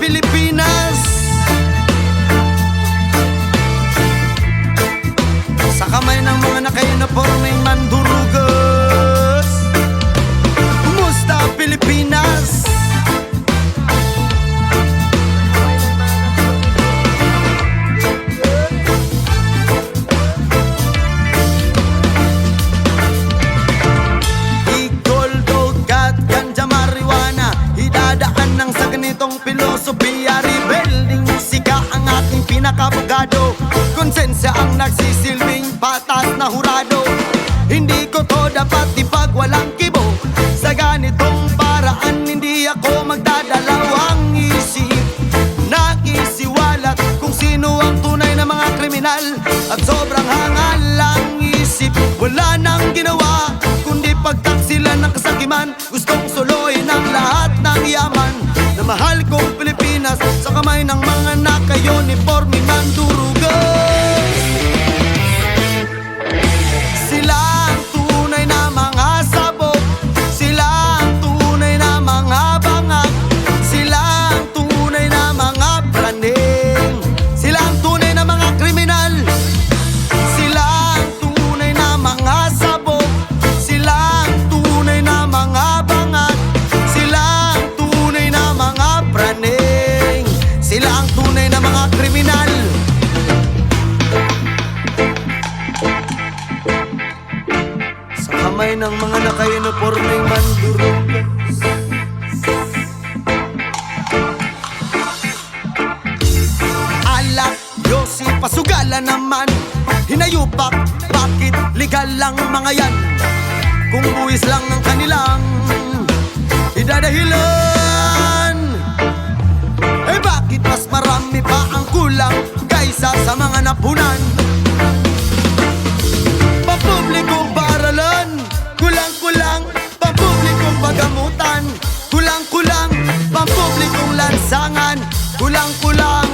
Pilipinas. Sa kamay ng mga naka-uniformeng mandurugos. Kumusta Pilipinas? Nang sa ganitong filosofiya, rebelding musika ang ating pinakabugado. Konsensya ang nagsisilbing patas na hurado. Hindi ko to dapat ipag walang kibo. Sa ganitong paraan hindi ako magdadalawang isip. Nakisiwalat kung sino ang tunay na mga kriminal. At sobrang hangal ang isip. Wala nang ginawa kundi pagtaksila ng kasakiman. Gustong suluin ang lahat ng yaman na mahal kong Pilipinas sa kamay ng mga naka-uniformeng mandurugos. Sila ang tunay na mga sabog. Sila ang tunay na mga bangag. Sila ang tunay na mga branding. Sila ang tunay na mga kriminal. Sila ang tunay na mga sabog. Sila ang tunay na mga bangag. Sila ang tunay na mga praning. Sila ang tunay na mga kriminal. Sa kamay ng mga naka-uniformeng mandurugos. Alak, yosi, pasugala naman. Hinayupak, bakit legal lang mga yan? Kung buwis lang ang kanilang idadahilan, eh bakit mas marami pa ang kulang kaysa sa mga napunan? Pampublikong paaralan, kulang-kulang. Pampublikong pagamutan, kulang-kulang. Pampublikong lansangan, kulang-kulang.